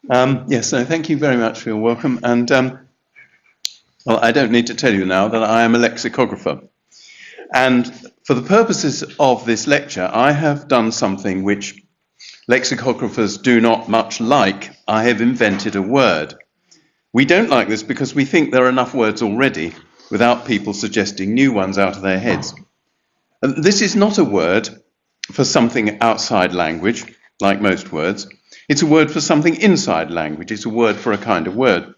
Yes, no, thank you very much for your welcome. And well, I don't need to tell you now that I am a lexicographer. And for the purposes of this lecture, I have done something which lexicographers do not much like. I have invented a word. We don't like this because we think there are enough words already without people suggesting new ones out of their heads. This is not a word for something outside language, like most words. It's a word for something inside language. It's a word for a kind of word.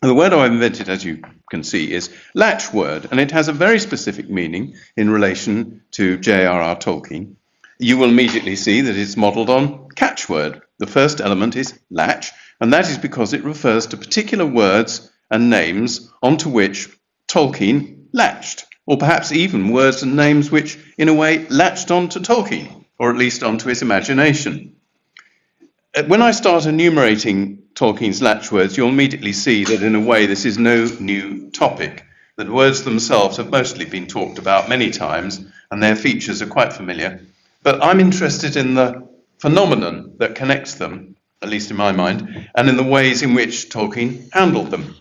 The word I've invented, as you can see, is latchword, and it has a very specific meaning in relation to J.R.R. Tolkien. You will immediately see that it's modelled on catchword. The first element is latch, and that is because it refers to particular words and names onto which Tolkien latched, or perhaps even words and names which, in a way, latched onto Tolkien, or at least onto his imagination. When I start enumerating Tolkien's latchwords, you'll immediately see that in a way this is no new topic, that words themselves have mostly been talked about many times and their features are quite familiar. But I'm interested in the phenomenon that connects them, at least in my mind, and in the ways in which Tolkien handled them.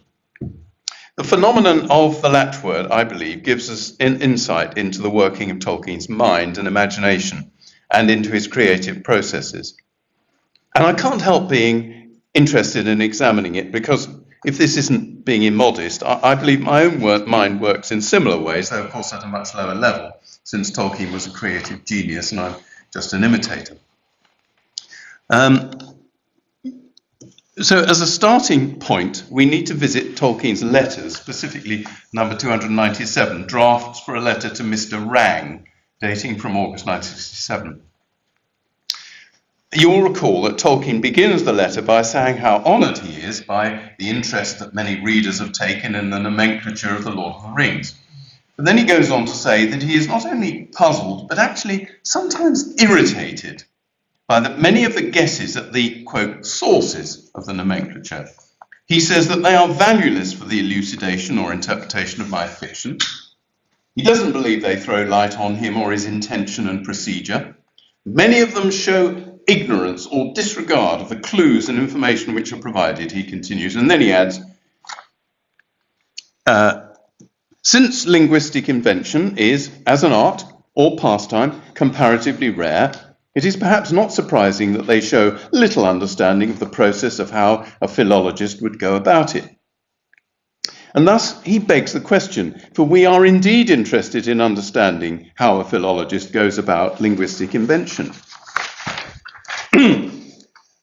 The phenomenon of the latchword, I believe, gives us an insight into the working of Tolkien's mind and imagination and into his creative processes. And I can't help being interested in examining it because if this isn't being immodest, I believe my own mind works in similar ways, though of course at a much lower level, since Tolkien was a creative genius and I'm just an imitator. So as a starting point, we need to visit Tolkien's letters, specifically number 297, drafts for a letter to Mr. Rang, dating from August 1967. You'll recall that Tolkien begins the letter by saying how honoured he is by the interest that many readers have taken in the nomenclature of the Lord of the Rings. But then he goes on to say that he is not only puzzled, but actually sometimes irritated by many of the guesses at the, quote, sources of the nomenclature. He says that they are valueless for the elucidation or interpretation of my fiction. He doesn't believe they throw light on him or his intention and procedure. Many of them show ignorance or disregard of the clues and information which are provided, he continues, and then he adds, since linguistic invention is, as an art or pastime, comparatively rare, it is perhaps not surprising that they show little understanding of the process of how a philologist would go about it. And thus he begs the question, for we are indeed interested in understanding how a philologist goes about linguistic invention.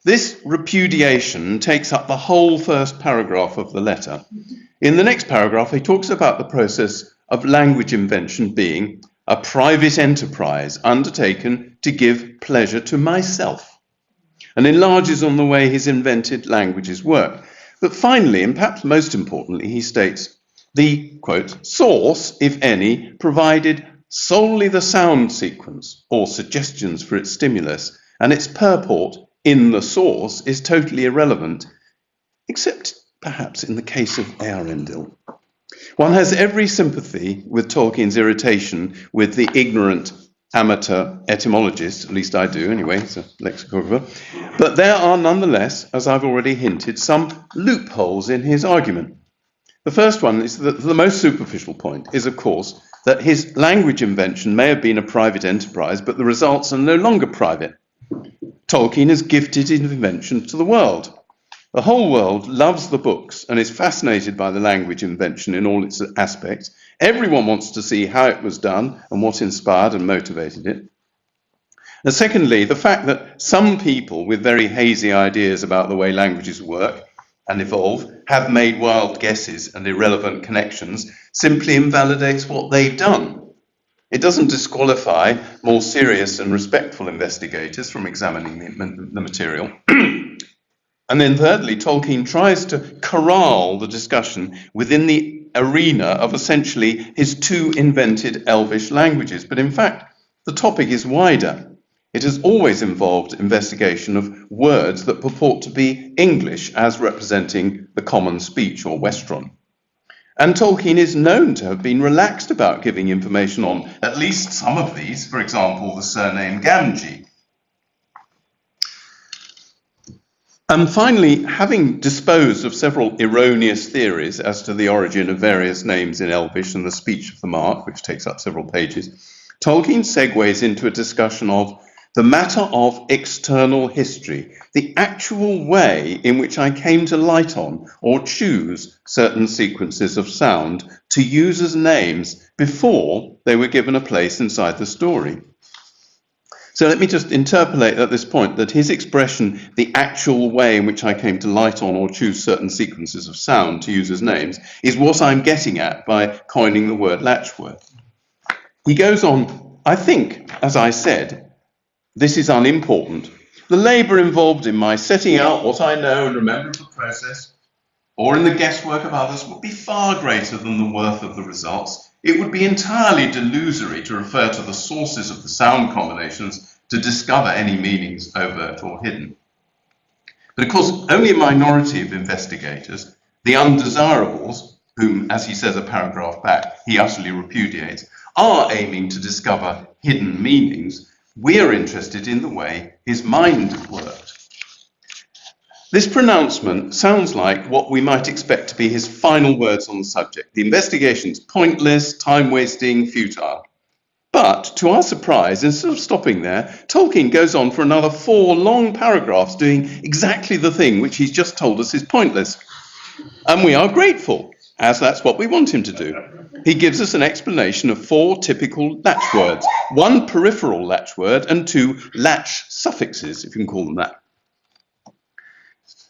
This repudiation takes up the whole first paragraph of the letter. In the next paragraph, he talks about the process of language invention being a private enterprise undertaken to give pleasure to myself, and enlarges on the way his invented languages work. But finally, and perhaps most importantly, he states, the, quote, source, if any, provided solely the sound sequence or suggestions for its stimulus, and its purport in the source is totally irrelevant, except perhaps in the case of Eärendil. One has every sympathy with Tolkien's irritation with the ignorant amateur etymologist, at least I do anyway, it's a lexicographer, but there are nonetheless, as I've already hinted, some loopholes in his argument. The first one is that the most superficial point is, of course, that his language invention may have been a private enterprise, but the results are no longer private. Tolkien has gifted his invention to the world. The whole world loves the books and is fascinated by the language invention in all its aspects. Everyone wants to see how it was done and what inspired and motivated it. And secondly, the fact that some people with very hazy ideas about the way languages work and evolve have made wild guesses and irrelevant connections simply invalidates what they've done. It doesn't disqualify more serious and respectful investigators from examining the material. And then thirdly, Tolkien tries to corral the discussion within the arena of essentially his two invented Elvish languages. But in fact, the topic is wider. It has always involved investigation of words that purport to be English as representing the common speech or Westron. And Tolkien is known to have been relaxed about giving information on at least some of these, for example, the surname Gamgee. And finally, having disposed of several erroneous theories as to the origin of various names in Elvish and the speech of the mark, which takes up several pages, Tolkien segues into a discussion of the matter of external history, the actual way in which I came to light on or choose certain sequences of sound to use as names before they were given a place inside the story. So let me just interpolate at this point that his expression, the actual way in which I came to light on or choose certain sequences of sound to use as names, is what I'm getting at by coining the word latchword. He goes on, I think, as I said, this is unimportant. The labour involved in my setting out what I know and remember of the process, or in the guesswork of others, would be far greater than the worth of the results. It would be entirely delusory to refer to the sources of the sound combinations to discover any meanings, overt or hidden. But of course, only a minority of investigators, the undesirables, whom, as he says a paragraph back, he utterly repudiates, are aiming to discover hidden meanings. We're interested in the way his mind worked. This pronouncement sounds like what we might expect to be his final words on the subject. The investigation's pointless, time-wasting, futile. But, to our surprise, instead of stopping there, Tolkien goes on for another 4 long paragraphs doing exactly the thing which he's just told us is pointless. And we are grateful, as that's what we want him to do. He gives us an explanation of 4 typical latchwords, 1 peripheral latchword and 2 latch suffixes, if you can call them that.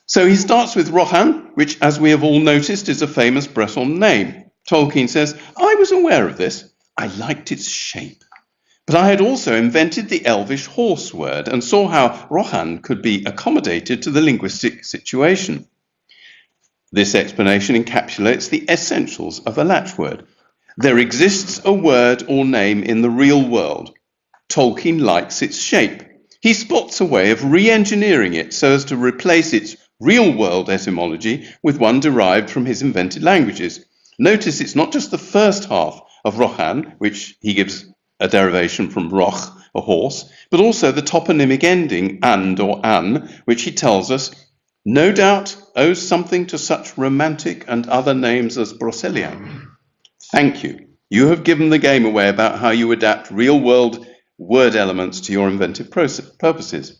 So he starts with Rohan, which, as we have all noticed, is a famous Breton name. Tolkien says, I was aware of this. I liked its shape. But I had also invented the Elvish horse word and saw how Rohan could be accommodated to the linguistic situation. This explanation encapsulates the essentials of a latchword. There exists a word or name in the real world. Tolkien likes its shape. He spots a way of re-engineering it so as to replace its real-world etymology with one derived from his invented languages. Notice it's not just the first half of Rohan, which he gives a derivation from roch, a horse, but also the toponymic ending, and or an, which he tells us, no doubt owes something to such romantic and other names as Brocelian. Thank you. You have given the game away about how you adapt real-world word elements to your inventive purposes.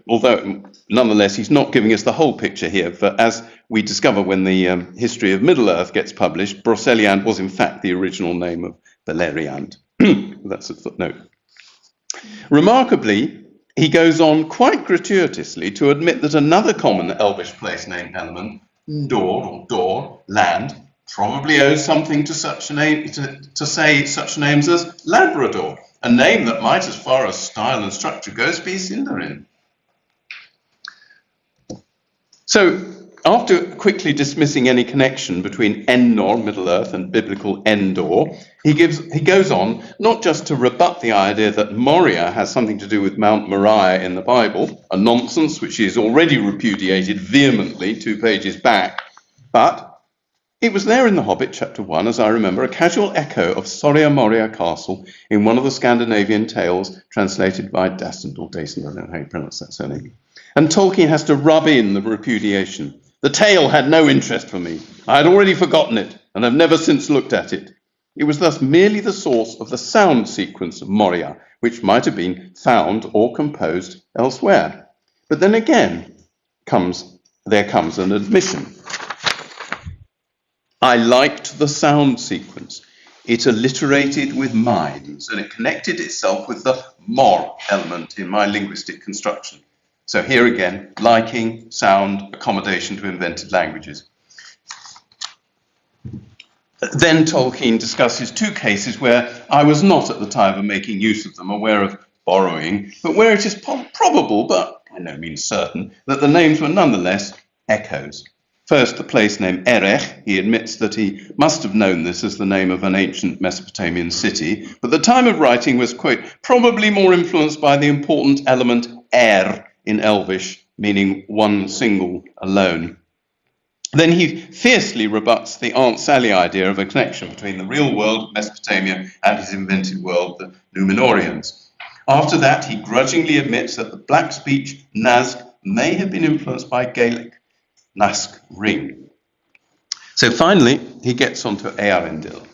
Although, nonetheless, he's not giving us the whole picture here, for as we discover when the history of Middle-earth gets published, Broceliand was in fact the original name of Beleriand. That's a footnote. Remarkably, he goes on quite gratuitously to admit that another common Elvish place name element, Dor or Dor, land, probably owes something to such a name, to say such names as Labrador, a name that might, as far as style and structure goes, be Sindarin. So, after quickly dismissing any connection between Ennor, Middle-earth, and biblical Endor, he goes on not just to rebut the idea that Moria has something to do with Mount Moriah in the Bible, a nonsense which he has already repudiated vehemently 2 pages back, but it was there in The Hobbit, chapter 1, as I remember, a casual echo of Soria Moria Castle in one of the Scandinavian tales translated by Dasent, or Dasent, I don't know how you pronounce that surname. And Tolkien has to rub in the repudiation. The tale had no interest for me. I had already forgotten it, and have never since looked at it. It was thus merely the source of the sound sequence of Moria, which might have been found or composed elsewhere. But then again, there comes an admission. I liked the sound sequence. It alliterated with minds, and it connected itself with the mor element in my linguistic construction. So here again, liking, sound, accommodation to invented languages. Then Tolkien discusses 2 cases where I was not at the time of making use of them aware of borrowing, but where it is probable, but by no means certain, that the names were nonetheless echoes. First, the place name Erech. He admits that he must have known this as the name of an ancient Mesopotamian city, but the time of writing was, quote, probably more influenced by the important element er in Elvish, meaning one single alone. Then he fiercely rebuts the Aunt Sally idea of a connection between the real world, Mesopotamia, and his invented world, the Númenóreans. After that, he grudgingly admits that the black speech Nazg may have been influenced by Gaelic nasc ring. So finally, he gets onto Earendil.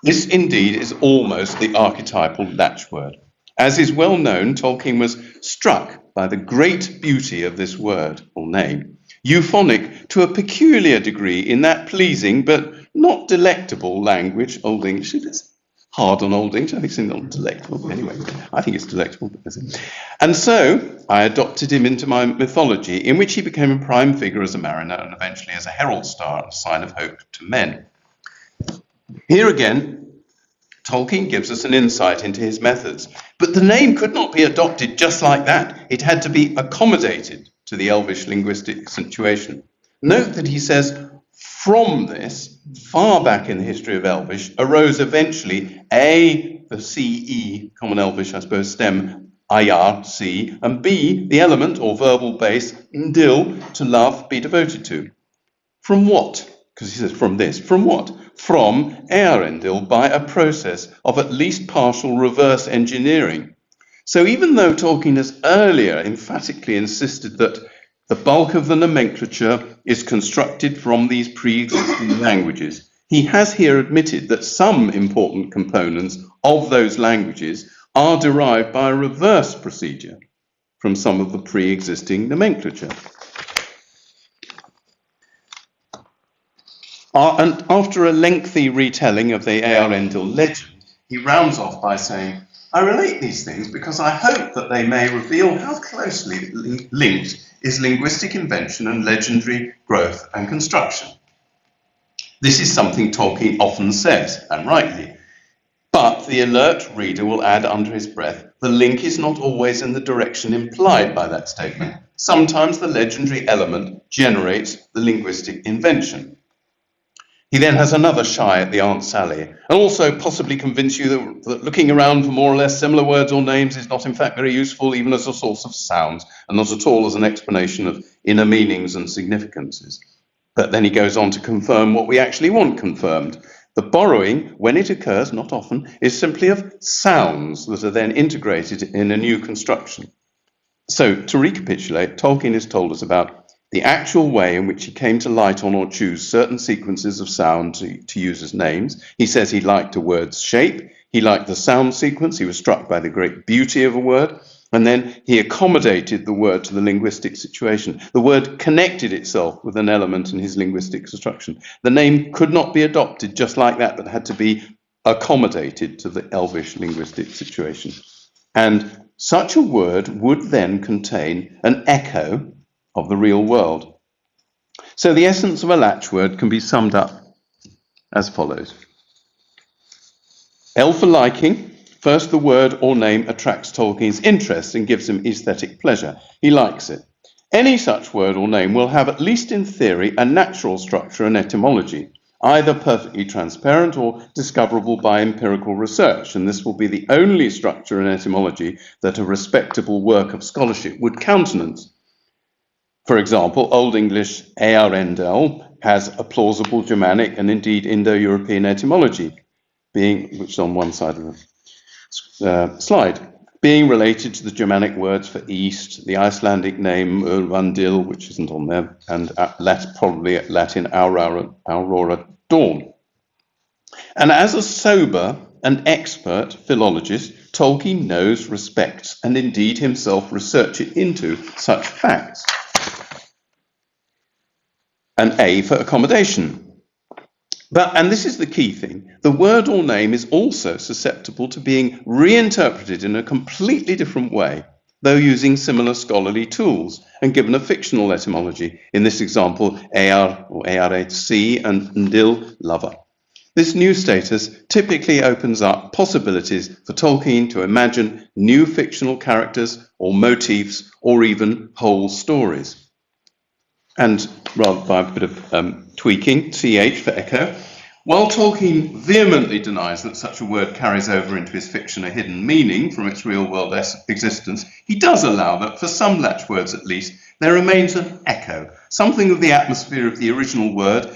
This indeed is almost the archetypal latchword. As is well known, Tolkien was struck by the great beauty of this word or name, euphonic to a peculiar degree in that pleasing but not delectable language, Old English. It's hard on Old English, I think it's not delectable. Anyway, I think it's delectable. And so I adopted him into my mythology, in which he became a prime figure as a mariner and eventually as a herald star, a sign of hope to men. Here again, Tolkien gives us an insight into his methods, but the name could not be adopted just like that. It had to be accommodated to the Elvish linguistic situation. Note that he says, from this, far back in the history of Elvish, arose eventually A, the CE, Common Elvish, I suppose, stem, IR, C, and B, the element or verbal base, ndil, to love, be devoted to. From what? Because he says from this. From what? From Earendil by a process of at least partial reverse engineering. So even though Tolkien has earlier emphatically insisted that the bulk of the nomenclature is constructed from these pre-existing languages, he has here admitted that some important components of those languages are derived by a reverse procedure from some of the pre-existing nomenclature. And after a lengthy retelling of the Earendil legend, he rounds off by saying, I relate these things because I hope that they may reveal how closely linked is linguistic invention and legendary growth and construction. This is something Tolkien often says, and rightly, but the alert reader will add under his breath, the link is not always in the direction implied by that statement. Sometimes the legendary element generates the linguistic invention. He then has another shy at the Aunt Sally, and also possibly convince you that looking around for more or less similar words or names is not in fact very useful, even as a source of sounds, and not at all as an explanation of inner meanings and significances. But then he goes on to confirm what we actually want confirmed. The borrowing, when it occurs, not often, is simply of sounds that are then integrated in a new construction. So, to recapitulate, Tolkien has told us about the actual way in which he came to light on or choose certain sequences of sound to use as names. He says he liked a word's shape, he liked the sound sequence, he was struck by the great beauty of a word, and then he accommodated the word to the linguistic situation. The word connected itself with an element in his linguistic construction. The name could not be adopted just like that, but had to be accommodated to the Elvish linguistic situation. And such a word would then contain an echo of the real world. So the essence of a latchword can be summed up as follows. L for liking. First, the word or name attracts Tolkien's interest and gives him aesthetic pleasure. He likes it. Any such word or name will have, at least in theory, a natural structure and etymology, either perfectly transparent or discoverable by empirical research, and this will be the only structure and etymology that a respectable work of scholarship would countenance. For example, Old English Earendel has a plausible Germanic and indeed Indo-European etymology, which is on one side of the slide, being related to the Germanic words for east, the Icelandic name Urvandil, which isn't on there, and probably Latin aurora dawn. And as a sober and expert philologist, Tolkien knows, respects, and indeed himself researches into such facts. And A for accommodation. And this is the key thing, the word or name is also susceptible to being reinterpreted in a completely different way, though using similar scholarly tools and given a fictional etymology, in this example, Ear or Eare, sea, and Ndil, lover. This new status typically opens up possibilities for Tolkien to imagine new fictional characters or motifs or even whole stories. And rather by a bit of tweaking, CH for echo. While Tolkien vehemently denies that such a word carries over into his fiction a hidden meaning from its real-world existence, he does allow that for some latchwords at least, there remains an echo, something of the atmosphere of the original word,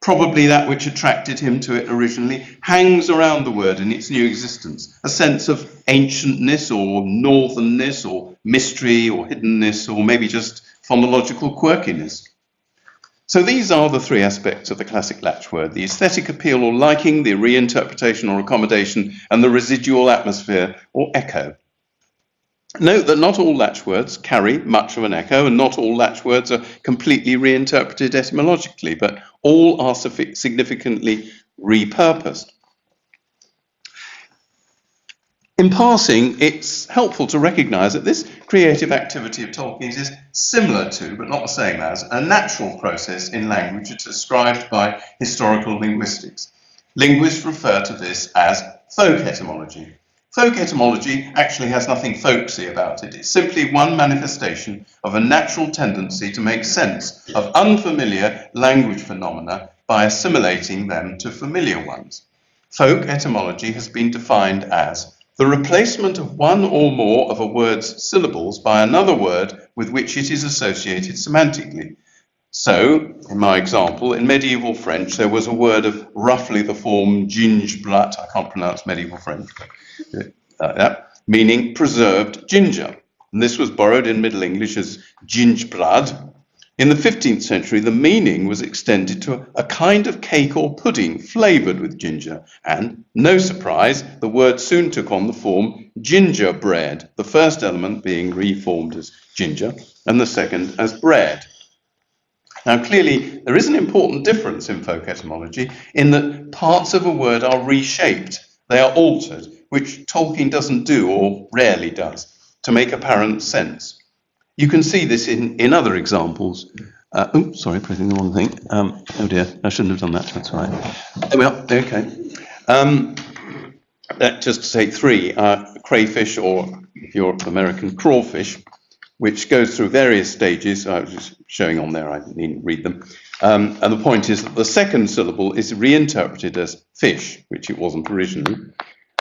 Probably that which attracted him to it originally hangs around the word in its new existence, a sense of ancientness or northernness or mystery or hiddenness or maybe just phonological quirkiness. So these are the three aspects of the classic latchword: the aesthetic appeal or liking, the reinterpretation or accommodation, and the residual atmosphere or echo. Note that not all latchwords carry much of an echo, and not all latchwords are completely reinterpreted etymologically, but all are significantly repurposed. In passing, it's helpful to recognise that this creative activity of Tolkien's is similar to, but not the same as, a natural process in language that's described by historical linguistics. Linguists refer to this as folk etymology. Folk etymology actually has nothing folksy about it. It's simply one manifestation of a natural tendency to make sense of unfamiliar language phenomena by assimilating them to familiar ones. Folk etymology has been defined as the replacement of one or more of a word's syllables by another word with which it is associated semantically. So, in my example, in medieval French, there was a word of roughly the form gingebrat, I can't pronounce medieval French, like that, meaning preserved ginger. And this was borrowed in Middle English as gingebrad. In the 15th century, the meaning was extended to a kind of cake or pudding flavoured with ginger, and, no surprise, the word soon took on the form gingerbread, the first element being reformed as ginger, and the second as bread. Now, clearly, there is an important difference in folk etymology in that parts of a word are reshaped, they are altered, which Tolkien doesn't do, or rarely does, to make apparent sense. You can see this in other examples. Sorry, pressing the wrong thing. Oh dear, I shouldn't have done that, that's right. There we are, okay. Just to say three, crayfish, or if you're American, crawfish, which goes through various stages. I was just showing on there, I needn't read them. And the point is that the second syllable is reinterpreted as fish, which it wasn't originally,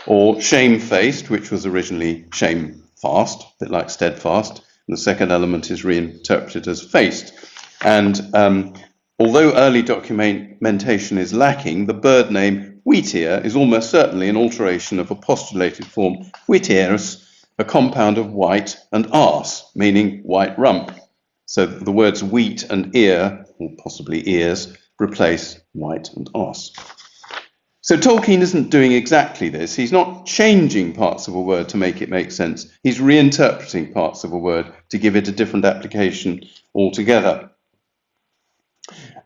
or shamefaced, which was originally shamefast, a bit like steadfast. And the second element is reinterpreted as faced. And although early documentation is lacking, the bird name wheatear is almost certainly an alteration of a postulated form wheatearus, a compound of white and arse, meaning white rump. So the words wheat and ear, or possibly ears, replace white and arse. So Tolkien isn't doing exactly this. He's not changing parts of a word to make it make sense. He's reinterpreting parts of a word to give it a different application altogether.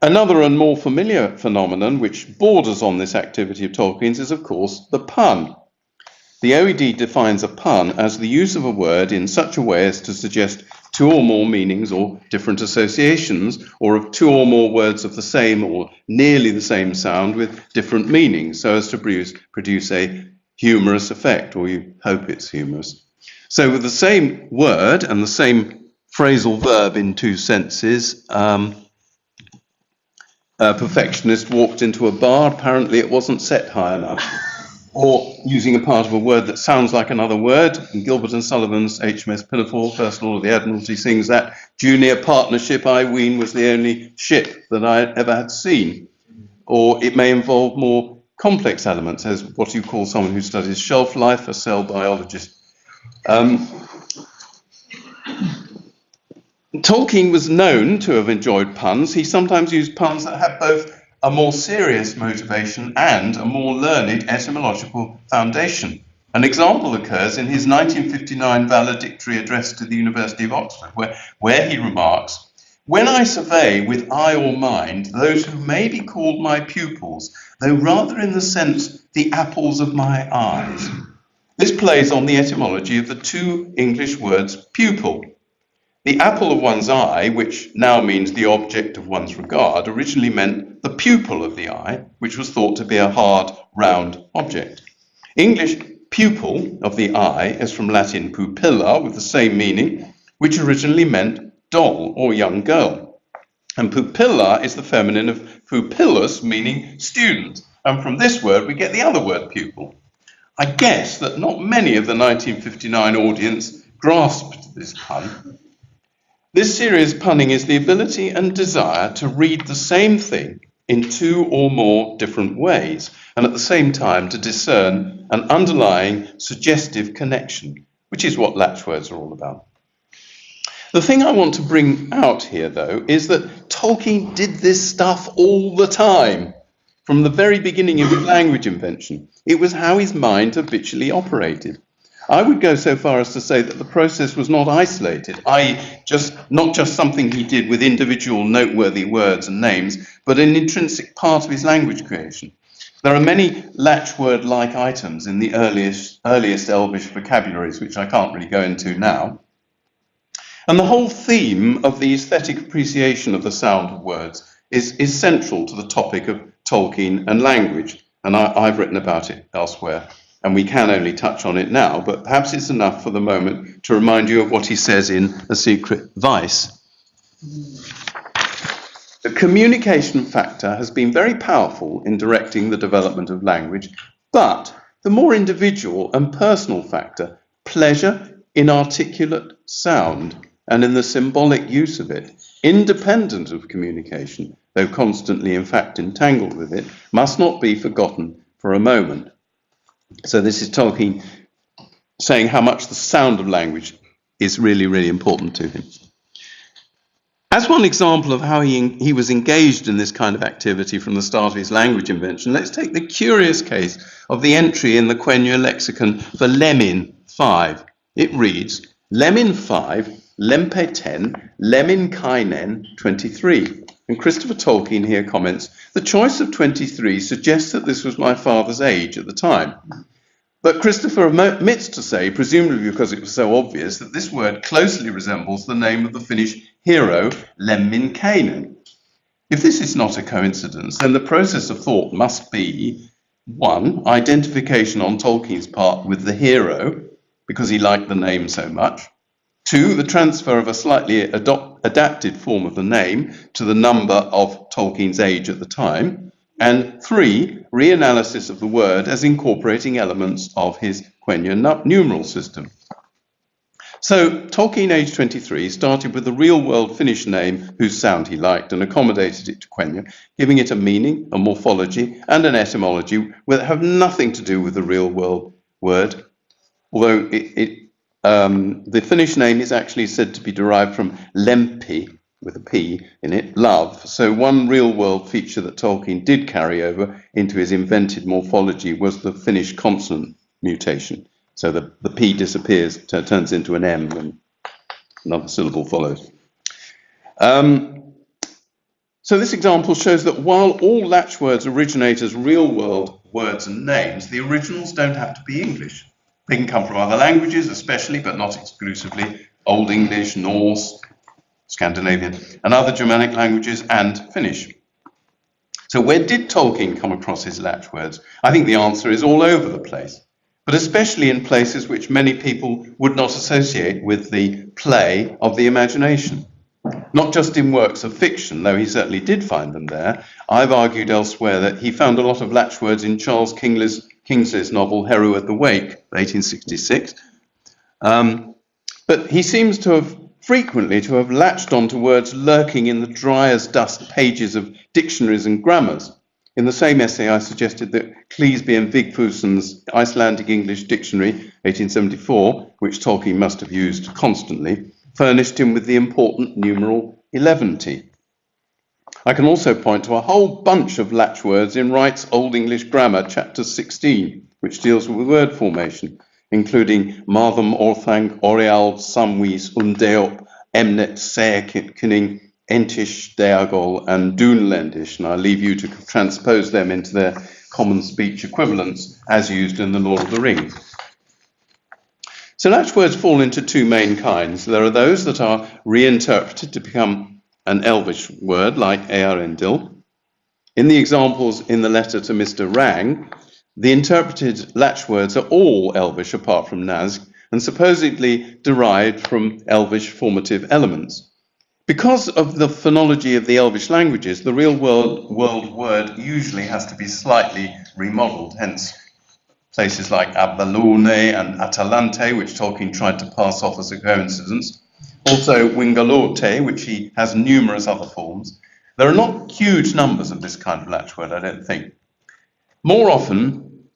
Another and more familiar phenomenon which borders on this activity of Tolkien's is, of course, the pun. The OED defines a pun as the use of a word in such a way as to suggest two or more meanings or different associations, or of two or more words of the same or nearly the same sound with different meanings, so as to produce a humorous effect, or you hope it's humorous. So with the same word and the same phrasal verb in two senses, a perfectionist walked into a bar, apparently it wasn't set high enough. Or using a part of a word that sounds like another word. In Gilbert and Sullivan's HMS Pinafore, First Lord of the Admiralty sings that junior partnership, I ween, was the only ship that I ever had seen. Or it may involve more complex elements, as what you call someone who studies shelf life, a cell biologist. Tolkien was known to have enjoyed puns. He sometimes used puns that have both a more serious motivation and a more learned etymological foundation. An example occurs in his 1959 valedictory address to the University of Oxford, where he remarks, "When I survey with eye or mind those who may be called my pupils, though rather in the sense the apples of my eyes." This plays on the etymology of the two English words pupil. The apple of one's eye, which now means the object of one's regard, originally meant the pupil of the eye, which was thought to be a hard, round object. English pupil of the eye is from Latin pupilla, with the same meaning, which originally meant doll or young girl. And pupilla is the feminine of pupillus, meaning student. And from this word, we get the other word pupil. I guess that not many of the 1959 audience grasped this pun. This serious punning is the ability and desire to read the same thing in two or more different ways, and at the same time to discern an underlying suggestive connection, which is what latchwords are all about. The thing I want to bring out here, though, is that Tolkien did this stuff all the time, from the very beginning of his language invention. It was how his mind habitually operated. I would go so far as to say that the process was not isolated, not just something he did with individual noteworthy words and names, but an intrinsic part of his language creation. There are many latchword-like items in the earliest Elvish vocabularies, which I can't really go into now. And the whole theme of the aesthetic appreciation of the sound of words is central to the topic of Tolkien and language, and I've written about it elsewhere. And we can only touch on it now, but perhaps it's enough for the moment to remind you of what he says in A Secret Vice. The communication factor has been very powerful in directing the development of language, but the more individual and personal factor, pleasure in articulate sound and in the symbolic use of it, independent of communication, though constantly in fact entangled with it, must not be forgotten for a moment. So this is Tolkien saying how much the sound of language is really, really important to him. As one example of how he was engaged in this kind of activity from the start of his language invention, let's take the curious case of the entry in the Quenya lexicon for Lemin 5. It reads, Lemin 5, Lempe 10, Lemin Kainen 23. And Christopher Tolkien here comments, the choice of 23 suggests that this was my father's age at the time. But Christopher admits to say, presumably because it was so obvious, that this word closely resembles the name of the Finnish hero Lemminkainen. If this is not a coincidence, then the process of thought must be, 1, identification on Tolkien's part with the hero, because he liked the name so much. 2, the transfer of a slightly adapted form of the name to the number of Tolkien's age at the time. And 3, reanalysis of the word as incorporating elements of his Quenya numeral system. So Tolkien, age 23, started with the real-world Finnish name whose sound he liked and accommodated it to Quenya, giving it a meaning, a morphology, and an etymology that have nothing to do with the real-world word, although the Finnish name is actually said to be derived from lempi, with a P in it, love. So one real-world feature that Tolkien did carry over into his invented morphology was the Finnish consonant mutation. So the P disappears, turns into an M when another syllable follows. So this example shows that while all latchwords originate as real-world words and names, the originals don't have to be English. They can come from other languages, especially, but not exclusively, Old English, Norse, Scandinavian, and other Germanic languages, and Finnish. So where did Tolkien come across his latchwords? I think the answer is all over the place, but especially in places which many people would not associate with the play of the imagination. Not just in works of fiction, though he certainly did find them there. I've argued elsewhere that he found a lot of latchwords in Charles Kingsley's novel Heru at the Wake, 1866. But he seems to have frequently to have latched onto words lurking in the dry as dust pages of dictionaries and grammars. In the same essay, I suggested that Cleesby and Vigfússon's Icelandic English Dictionary, 1874, which Tolkien must have used constantly, furnished him with the important numeral 11. I can also point to a whole bunch of latchwords in Wright's Old English Grammar, chapter 16, which deals with word formation, including Martham, Orthang, Oreal, Samwis, Undeop, Emnet, Seakinning, Entish, Deagol, and Dunlendish, and I leave you to transpose them into their common speech equivalents as used in The Lord of the Rings. So latchwords fall into two main kinds. There are those that are reinterpreted to become an Elvish word, like Earendil. In the examples in the letter to Mr. Rang, the interpreted latchwords are all Elvish apart from Nazg, and supposedly derived from Elvish formative elements. Because of the phonology of the Elvish languages, the real world word usually has to be slightly remodeled, hence places like Abbalone and Atalante, which Tolkien tried to pass off as a coincidence. Also Wingalote, which he has numerous other forms. There are not huge numbers of this kind of latchword, I don't think. More often,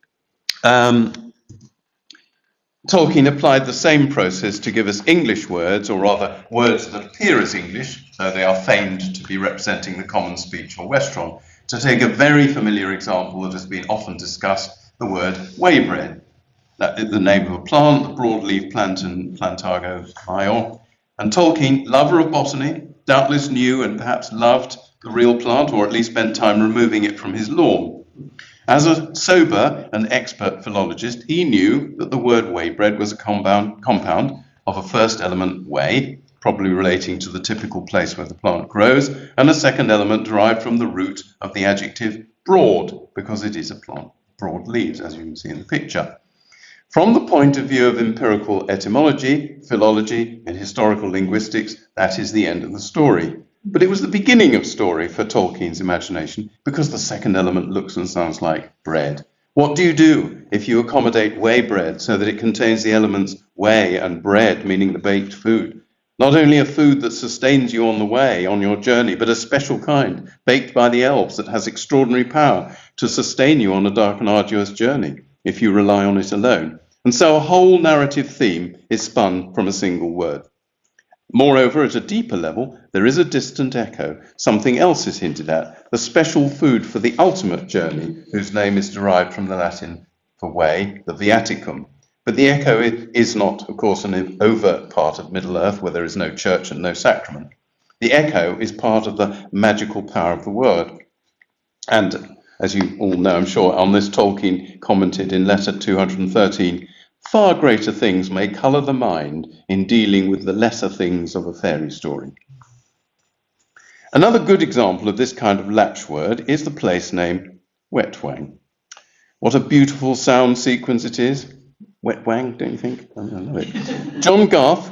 Tolkien applied the same process to give us English words, or rather words that appear as English, though they are feigned to be representing the common speech or Westron. To take a very familiar example that has been often discussed, the word waybread. That is the name of a plant, the broadleaf plantain, Plantago major. And Tolkien, lover of botany, doubtless knew and perhaps loved the real plant, or at least spent time removing it from his lawn. As a sober and expert philologist, he knew that the word waybread was a compound of a first element way, probably relating to the typical place where the plant grows, and a second element derived from the root of the adjective broad, because it is a plant, broad leaves, as you can see in the picture. From the point of view of empirical etymology, philology, and historical linguistics, that is the end of the story. But it was the beginning of story for Tolkien's imagination, because the second element looks and sounds like bread. What do you do if you accommodate way bread so that it contains the elements way and bread, meaning the baked food? Not only a food that sustains you on the way, on your journey, but a special kind, baked by the elves, that has extraordinary power to sustain you on a dark and arduous journey, if you rely on it alone. And so a whole narrative theme is spun from a single word. Moreover, at a deeper level, there is a distant echo. Something else is hinted at, the special food for the ultimate journey, whose name is derived from the Latin for way, the viaticum. But the echo is not, of course, an overt part of Middle-earth where there is no church and no sacrament. The echo is part of the magical power of the word. And as you all know, I'm sure, on this Tolkien commented in letter 213, far greater things may colour the mind in dealing with the lesser things of a fairy story. Another good example of this kind of latchword is the place name Wetwang. What a beautiful sound sequence it is. Wetwang, don't you think? I love it. John Garth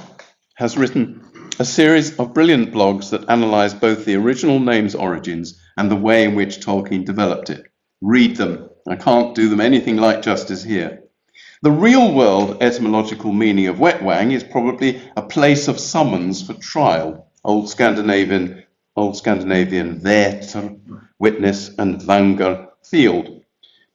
has written a series of brilliant blogs that analyse both the original name's origins and the way in which Tolkien developed it. Read them. I can't do them anything like justice here. The real-world etymological meaning of Wetwang is probably a place of summons for trial. Old Scandinavian vet, witness, and vanger, field.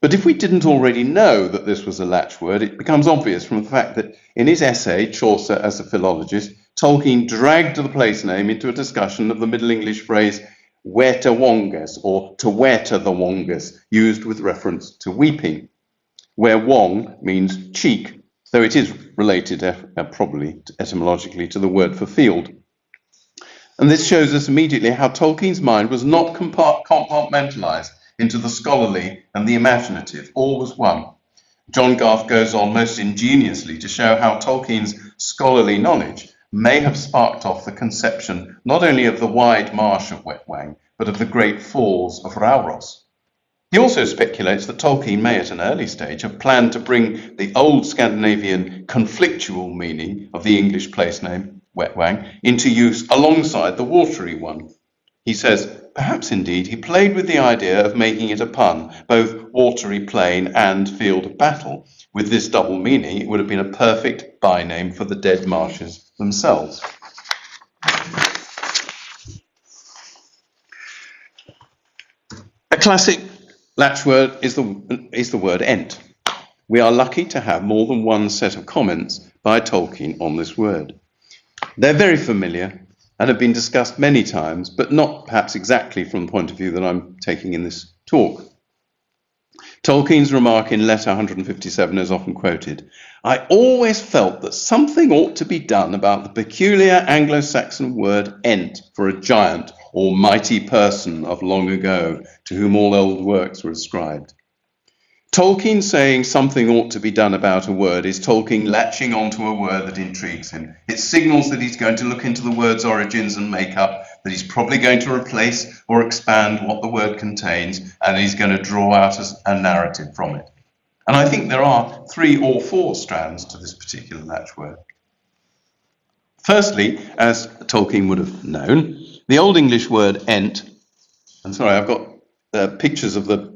But if we didn't already know that this was a latchword, it becomes obvious from the fact that in his essay, Chaucer as a Philologist, Tolkien dragged the place name into a discussion of the Middle English phrase weta wonges, or to weta the wonges, used with reference to weeping, where wong means cheek, though it is related probably etymologically to the word for field. And this shows us immediately how Tolkien's mind was not compartmentalized into the scholarly and the imaginative. All was one. John Garth goes on most ingeniously to show how Tolkien's scholarly knowledge may have sparked off the conception not only of the wide marsh of Wetwang, but of the great falls of Rauros. He also speculates that Tolkien may at an early stage have planned to bring the old Scandinavian conflictual meaning of the English place name, Wetwang, into use alongside the watery one. He says, perhaps indeed he played with the idea of making it a pun, both watery plain and field of battle. With this double meaning, it would have been a perfect by-name for the dead marshes themselves. A classic latchword is the word ent. We are lucky to have more than one set of comments by Tolkien on this word. They're very familiar and have been discussed many times, but not perhaps exactly from the point of view that I'm taking in this talk. Tolkien's remark in letter 157 is often quoted. I always felt that something ought to be done about the peculiar Anglo-Saxon word ent for a giant or mighty person of long ago to whom all old works were ascribed. Tolkien saying something ought to be done about a word is Tolkien latching onto a word that intrigues him. It signals that he's going to look into the word's origins and makeup, that he's probably going to replace or expand what the word contains, and he's going to draw out a narrative from it. And I think there are 3 or 4 strands to this particular latchword. Firstly, as Tolkien would have known, the Old English word ent, and sorry, I've got pictures of the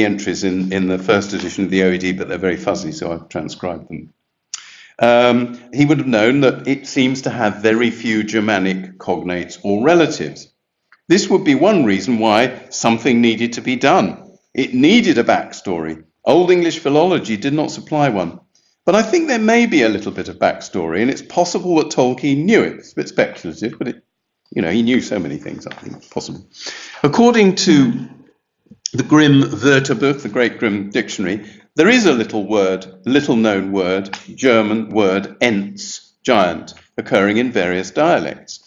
entries in the first edition of the OED, but they're very fuzzy, so I've transcribed them. He would have known that it seems to have very few Germanic cognates or relatives. This would be one reason why something needed to be done. It needed a backstory. Old English philology did not supply one. But I think there may be a little bit of backstory, and it's possible that Tolkien knew it. It's a bit speculative, but he knew so many things, I think it's possible. According to the Grimm Wörterbuch, the Great Grimm Dictionary, there is a little known word, German word, Ents, giant, occurring in various dialects.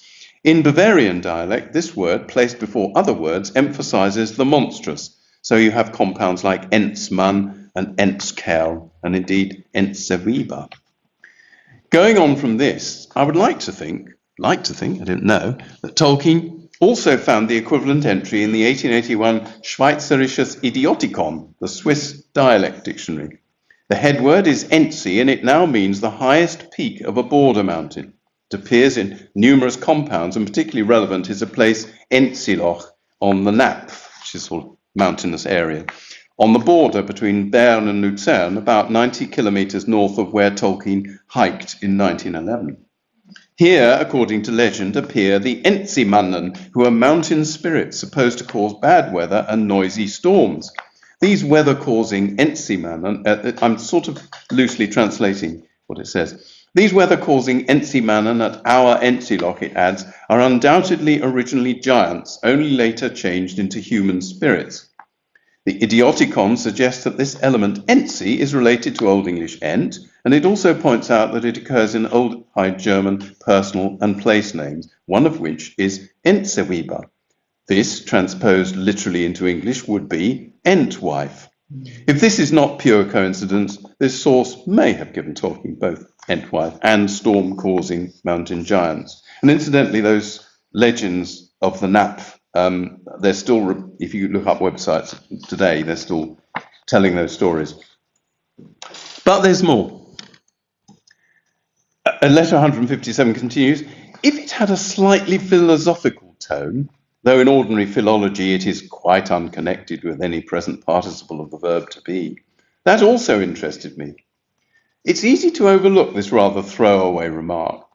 In Bavarian dialect, this word, placed before other words, emphasizes the monstrous. So you have compounds like Entsmann and Entskerl, and indeed Entseweber. Going on from this, I would like to think, I didn't know, that Tolkien also found the equivalent entry in the 1881 Schweizerisches Idiotikon, the Swiss dialect dictionary. The head word is Entzi, and it now means the highest peak of a border mountain. It appears in numerous compounds, and particularly relevant is a place, Entziloch, on the Napf, which is sort of mountainous area, on the border between Bern and Luzern, about 90 kilometers north of where Tolkien hiked in 1911. Here, according to legend, appear the Entzimannen, who are mountain spirits supposed to cause bad weather and noisy storms. These weather-causing Entzimannen, I'm sort of loosely translating what it says. These weather-causing Entzimannen at our Entziloch, it adds, are undoubtedly originally giants, only later changed into human spirits. The Idiotikon suggests that this element Entzi is related to Old English Ent, and it also points out that it occurs in Old High German personal and place names, one of which is Entseweber. This, transposed literally into English, would be Entwife. If this is not pure coincidence, this source may have given Tolkien both Entwife and storm-causing mountain giants. And incidentally, those legends of the Napf, they're still, if you look up websites today, they're still telling those stories. But there's more. Letter 157 continues, if it had a slightly philosophical tone, though in ordinary philology it is quite unconnected with any present participle of the verb to be, that also interested me. It's easy to overlook this rather throwaway remark.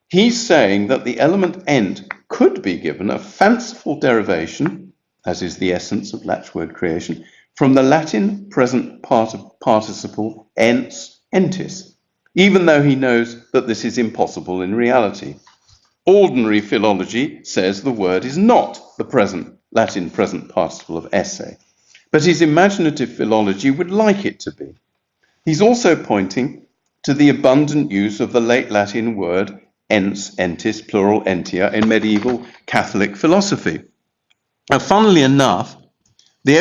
He's saying that the element ent could be given a fanciful derivation, as is the essence of latchword creation, from the Latin present participle ens, entis, even though he knows that this is impossible in reality. Ordinary philology says the word is not the Latin present participle of esse, but his imaginative philology would like it to be. He's also pointing to the abundant use of the late Latin word ens, entis, plural entia, in medieval Catholic philosophy. Now, funnily enough, in the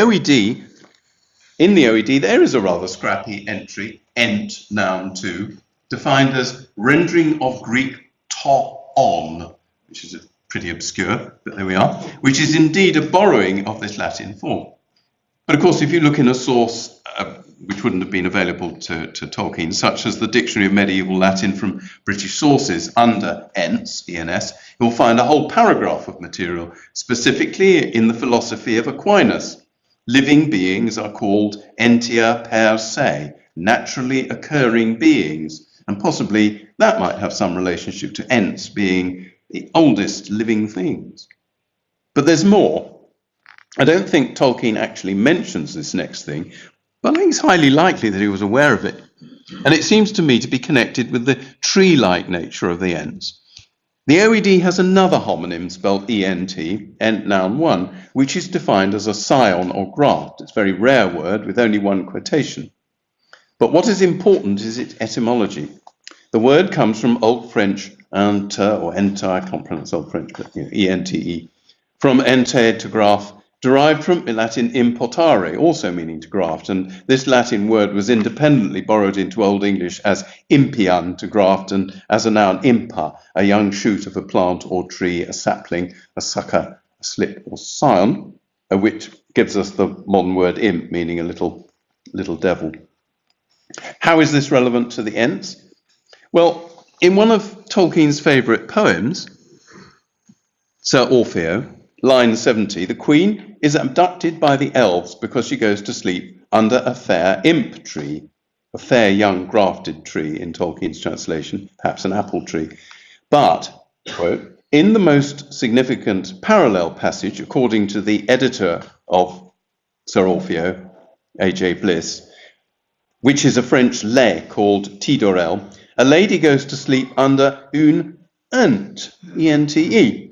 OED, there is a rather scrappy entry, ent, noun to, defined as rendering of Greek to on, which is pretty obscure, but there we are, which is indeed a borrowing of this Latin form. But of course, if you look in a source which wouldn't have been available to Tolkien, such as the Dictionary of Medieval Latin from British sources under ens, ENS, you'll find a whole paragraph of material, specifically in the philosophy of Aquinas. Living beings are called entia per se, naturally occurring beings, and possibly that might have some relationship to ents being the oldest living things. But there's more. I don't think Tolkien actually mentions this next thing, but I think it's highly likely that he was aware of it. And it seems to me to be connected with the tree-like nature of the ents. The OED has another homonym spelled ENT, ent noun 1, which is defined as a scion or graft. It's a very rare word with only one quotation. But what is important is its etymology. The word comes from Old French enter or enter, I can't pronounce Old French, but ente, from ente to graft, derived from Latin importare, also meaning to graft, and this Latin word was independently borrowed into Old English as impian, to graft, and as a noun impa, a young shoot of a plant or tree, a sapling, a sucker, a slip or scion, which gives us the modern word imp, meaning a little devil. How is this relevant to the ents? Well, in one of Tolkien's favourite poems, Sir Orfeo, line 70, the Queen is abducted by the elves because she goes to sleep under a fair imp tree, a fair young grafted tree in Tolkien's translation, perhaps an apple tree. But, quote, In the most significant parallel passage, according to the editor of Sir Orfeo, A.J. Bliss, which is a French lay called Tidorel, a lady goes to sleep under une ente, E-N-T-E.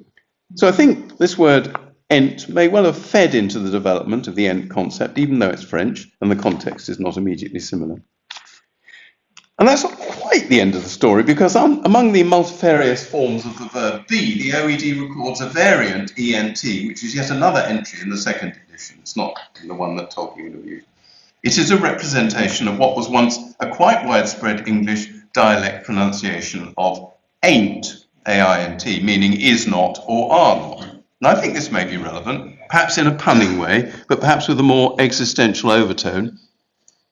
So I think this word ent may well have fed into the development of the ent concept, even though it's French and the context is not immediately similar. And that's not quite the end of the story, because among the multifarious forms of the verb be, the OED records a variant ENT, which is yet another entry in the second edition. It's not the one that Tolkien would have used. It is a representation of what was once a quite widespread English dialect pronunciation of ain't, A-I-N-T, meaning is not or are not. And I think this may be relevant, perhaps in a punning way, but perhaps with a more existential overtone,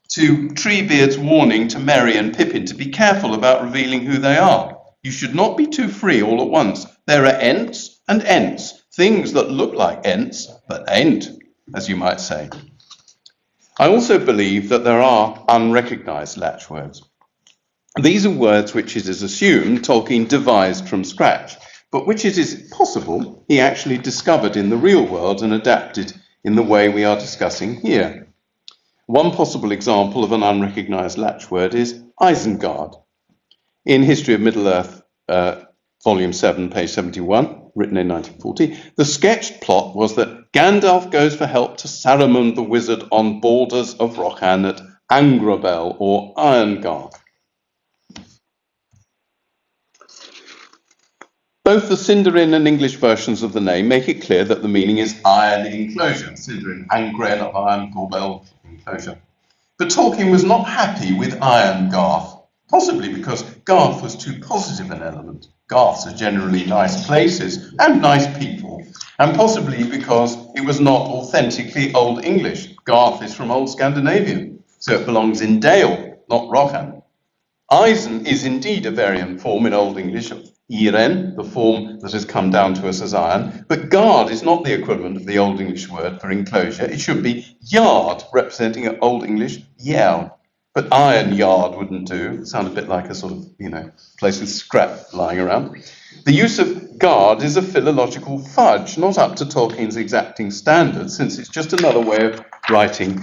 to Treebeard's warning to Merry and Pippin to be careful about revealing who they are. You should not be too free all at once. There are ents and ents, things that look like ents, but ain't, as you might say. I also believe that there are unrecognised latchwords. These are words which it is assumed Tolkien devised from scratch, but which it is possible he actually discovered in the real world and adapted in the way we are discussing here. One possible example of an unrecognised latchword is Isengard. In History of Middle-earth, Volume 7, page 71, written in 1940, the sketched plot was that Gandalf goes for help to Saruman the wizard on borders of Rohan at Angrabel or Irongarth. Both the Sindarin and English versions of the name make it clear that the meaning is iron enclosure. Sindarin, Angren of Iron Gorbel enclosure. But Tolkien was not happy with Irongarth, possibly because Garth was too positive an element. Garths are generally nice places and nice people, and possibly because it was not authentically Old English. Garth is from Old Scandinavian, so it belongs in Dale, not Rohan. Eisen is indeed a variant form in Old English of Iren, the form that has come down to us as iron, but guard is not the equivalent of the Old English word for enclosure. It should be yard, representing an Old English yard. But iron yard wouldn't do. It sounds a bit like a sort of, place with scrap lying around. The use of guard is a philological fudge, not up to Tolkien's exacting standards, since it's just another way of writing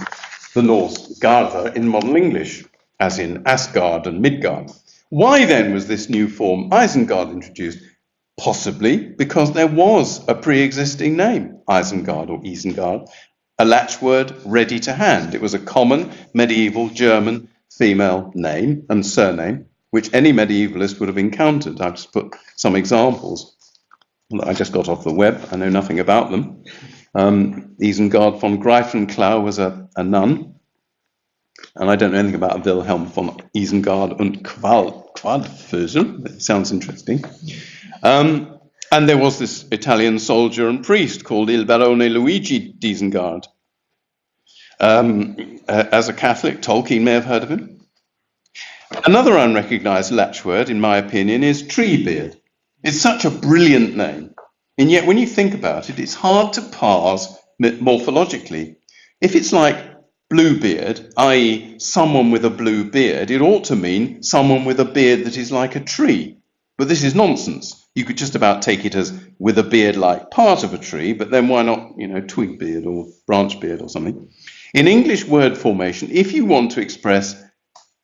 the Norse garda in modern English, as in Asgard and Midgard. Why then was this new form Isengard introduced? Possibly because there was a pre-existing name, Isengard or Isengard, a latchword ready to hand. It was a common medieval German female name and surname, which any medievalist would have encountered. I've just put some examples that I just got off the web. I know nothing about them. Isengard von Greifenklau was a nun. And I don't know anything about Wilhelm von Isengard und Quadfösel. It sounds interesting. And there was this Italian soldier and priest called Il Barone Luigi d'Isengard. As a Catholic, Tolkien may have heard of him. Another unrecognised latchword, in my opinion, is Treebeard. It's such a brilliant name. And yet when you think about it, it's hard to parse morphologically. If it's like Bluebeard, i.e. someone with a blue beard, it ought to mean someone with a beard that is like a tree. But this is nonsense. You could just about take it as with a beard like part of a tree, but then why not, twig beard or branch beard or something. In English word formation, if you want to express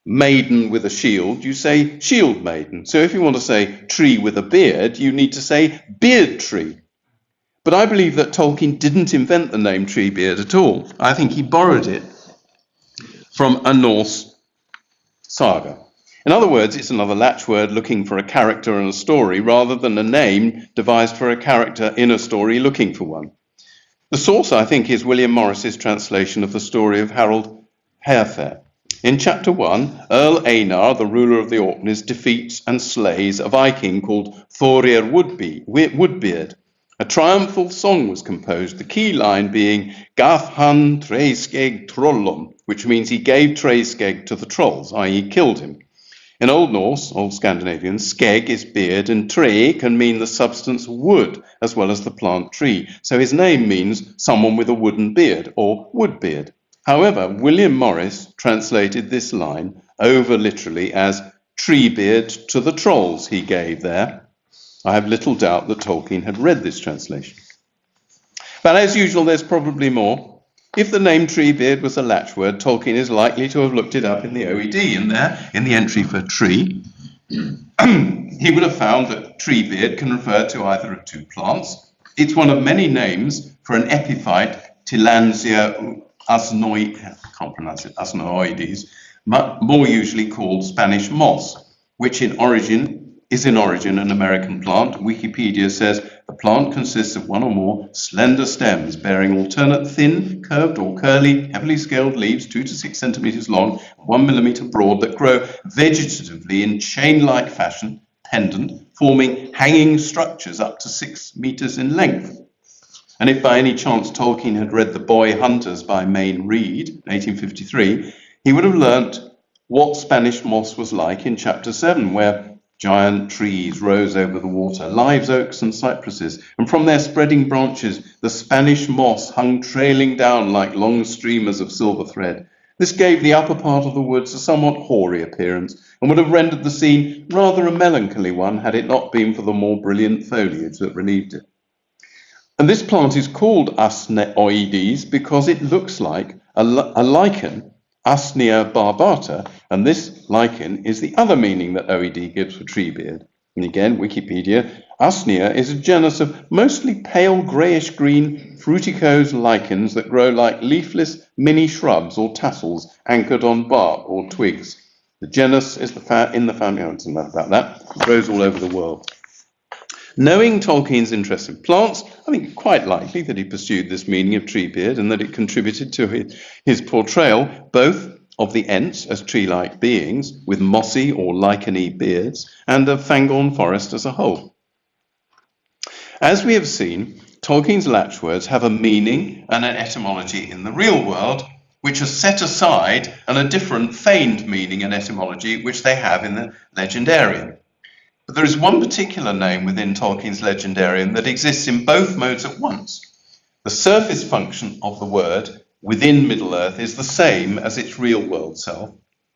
maiden with a shield, you say shield maiden. So if you want to say tree with a beard, you need to say beard tree. But I believe that Tolkien didn't invent the name Treebeard at all. I think he borrowed it from a Norse saga. In other words, it's another latchword looking for a character in a story rather than a name devised for a character in a story looking for one. The source, I think, is William Morris's translation of the story of Harold Harefair. In chapter 1, Earl Einar, the ruler of the Orkneys, defeats and slays a Viking called Thorir Woodbeard. A triumphal song was composed, the key line being Gath han Treeskeg Trollum, which means he gave Treeskeg to the trolls, i.e. killed him. In Old Norse, Old Scandinavian, skeg is beard and tre can mean the substance wood as well as the plant tree. So his name means someone with a wooden beard or woodbeard. However, William Morris translated this line over literally as Treebeard to the trolls he gave there. I have little doubt that Tolkien had read this translation. But as usual, there's probably more. If the name Treebeard was a latchword, Tolkien is likely to have looked it up in the OED, and there, in the entry for tree, he would have found that Treebeard can refer to either of two plants. It's one of many names for an epiphyte, Tillandsia asnoides, more usually called Spanish moss, which is in origin an American plant. Wikipedia says the plant consists of one or more slender stems bearing alternate thin, curved or curly, heavily scaled leaves 2 to 6 centimeters long, 1 millimeter broad, that grow vegetatively in chain-like fashion, pendant, forming hanging structures up to 6 meters in length. And if by any chance Tolkien had read The Boy Hunters by Mayne Reid, 1853, he would have learnt what Spanish moss was like in chapter 7, where giant trees rose over the water, live oaks and cypresses, and from their spreading branches the Spanish moss hung trailing down like long streamers of silver thread. This gave the upper part of the woods a somewhat hoary appearance, and would have rendered the scene rather a melancholy one had it not been for the more brilliant foliage that relieved it. And this plant is called Asneoides because it looks like a lichen, Asnia barbata, and this lichen is the other meaning that OED gives for treebeard. And again, Wikipedia, Asnia is a genus of mostly pale greyish-green fruticose lichens that grow like leafless mini shrubs or tassels anchored on bark or twigs. The genus is in the family, I don't know about that, it grows all over the world. Knowing Tolkien's interest in plants, I think it's quite likely that he pursued this meaning of treebeard and that it contributed to his portrayal both of the Ents as tree-like beings with mossy or licheny beards and of Fangorn Forest as a whole. As we have seen, Tolkien's latchwords have a meaning and an etymology in the real world, which are set aside, and a different feigned meaning and etymology which they have in the legendarium. But there is one particular name within Tolkien's legendarium that exists in both modes at once. The surface function of the word within Middle-earth is the same as its real-world self,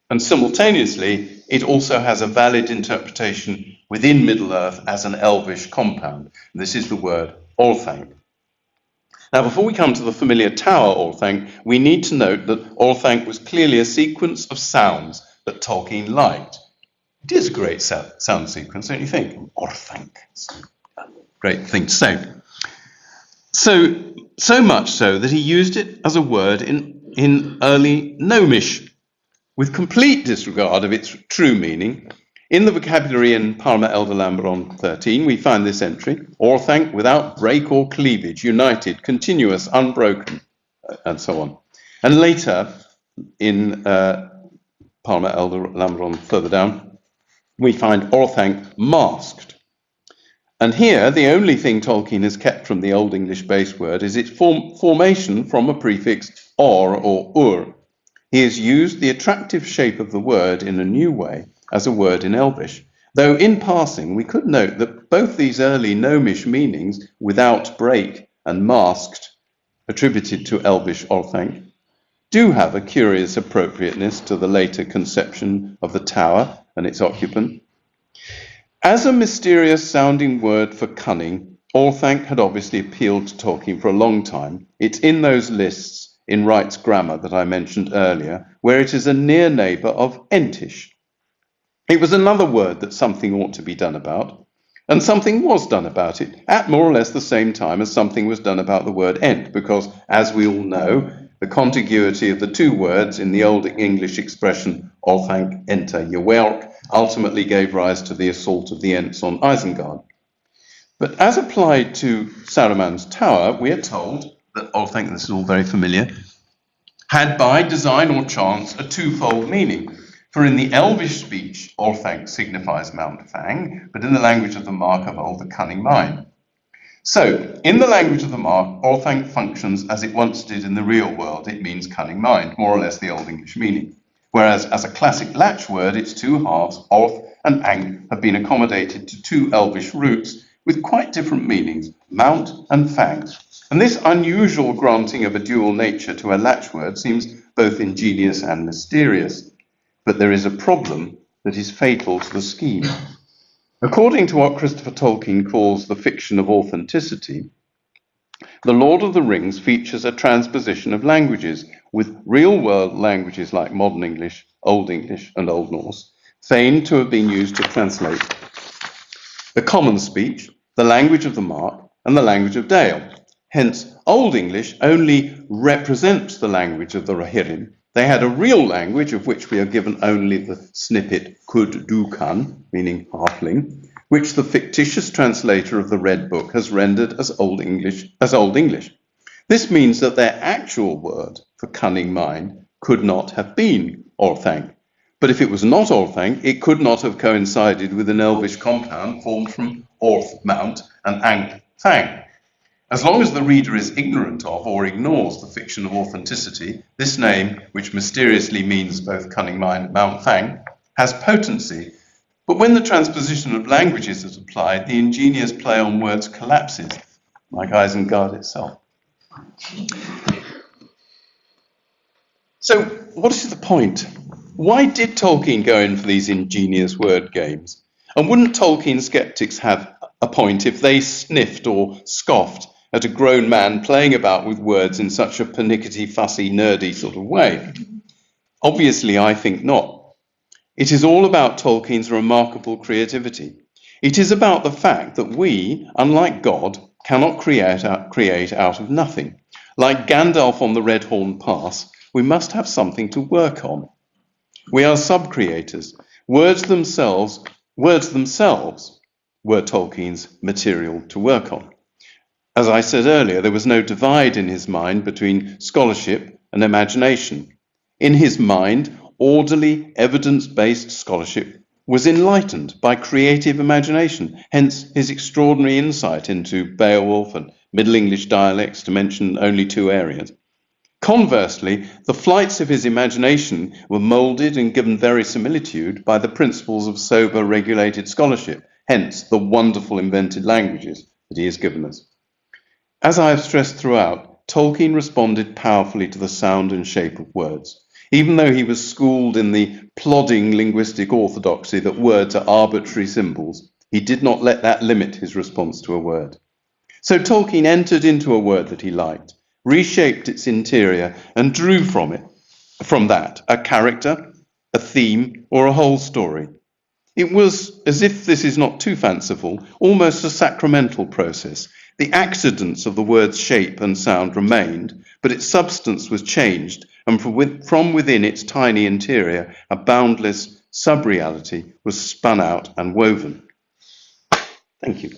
and simultaneously it also has a valid interpretation within Middle-earth as an Elvish compound. And this is the word Orthanc. Now, before we come to the familiar tower Orthanc, we need to note that Orthanc was clearly a sequence of sounds that Tolkien liked. It is a great sound sequence, don't you think? Orthanc. Great thing to say. So much so that he used it as a word in early Gnomish, with complete disregard of its true meaning. In the vocabulary in Parma Elder Lambron 13, we find this entry: Orthanc without break or cleavage, united, continuous, unbroken, and so on. And later, in Parma Elder Lambron further down, we find Orthanc masked. And here, the only thing Tolkien has kept from the Old English base word is its formation from a prefix or ur. He has used the attractive shape of the word in a new way as a word in Elvish, though in passing we could note that both these early Gnomish meanings, without break and masked, attributed to Elvish Orthanc, do have a curious appropriateness to the later conception of the tower and its occupant. As a mysterious-sounding word for cunning, Orthanc had obviously appealed to Tolkien for a long time. It's in those lists in Wright's grammar that I mentioned earlier, where it is a near neighbour of Entish. It was another word that something ought to be done about, and something was done about it at more or less the same time as something was done about the word Ent, because, as we all know, the contiguity of the two words in the Old English expression Orthanc enter Yrwerk ultimately gave rise to the assault of the Ents on Isengard. But as applied to Saruman's tower, we are told that Orthanc, this is all very familiar, had by design or chance a twofold meaning. For in the Elvish speech, Orthanc signifies Mount Fang, but in the language of the Mark of old, the cunning mind. So, in the language of the Mark, Orthanc functions as it once did in the real world. It means cunning mind, more or less the Old English meaning. Whereas, as a classic latch word, its two halves, Orth and Anc, have been accommodated to two Elvish roots with quite different meanings, Mount and Fang. And this unusual granting of a dual nature to a latch word seems both ingenious and mysterious. But there is a problem that is fatal to the scheme. According to what Christopher Tolkien calls the fiction of authenticity, The Lord of the Rings features a transposition of languages, with real-world languages like Modern English, and Old Norse, feigned to have been used to translate the common speech, the language of the Mark, and the language of Dale. Hence, Old English only represents the language of the Rohirrim. They had a real language of which we are given only the snippet Cud Dukan, meaning halfling, which the fictitious translator of the Red Book has rendered as Old English. This means that their actual word for cunning mind could not have been Orthanc. But if it was not Orthanc, it could not have coincided with an Elvish compound formed from Orth, Mount, and Ankh, Thang. As long as the reader is ignorant of or ignores the fiction of authenticity, this name, which mysteriously means both cunning mind and Mount Thang, has potency. But when the transposition of languages is applied, the ingenious play on words collapses, like Isengard itself. So, what is the point? Why did Tolkien go in for these ingenious word games? And wouldn't Tolkien skeptics have a point if they sniffed or scoffed at a grown man playing about with words in such a pernickety, fussy, nerdy sort of way? Obviously, I think not. It is all about Tolkien's remarkable creativity. It is about the fact that we, unlike God, cannot create out of nothing. Like Gandalf on the Redhorn Pass, we must have something to work on. We are sub-creators. Words themselves were Tolkien's material to work on. As I said earlier, there was no divide in his mind between scholarship and imagination. In his mind, orderly, evidence-based scholarship was enlightened by creative imagination, hence his extraordinary insight into Beowulf and Middle English dialects, to mention only two areas. Conversely, the flights of his imagination were moulded and given verisimilitude by the principles of sober, regulated scholarship, hence the wonderful invented languages that he has given us. As I have stressed throughout, Tolkien responded powerfully to the sound and shape of words. Even though he was schooled in the plodding linguistic orthodoxy that words are arbitrary symbols, he did not let that limit his response to a word. So Tolkien entered into a word that he liked, reshaped its interior, and drew from that a character, a theme, or a whole story. It was, as if this is not too fanciful, almost a sacramental process. The accidents of the word's shape and sound remained, but its substance was changed, and from within its tiny interior, a boundless sub-reality was spun out and woven. Thank you.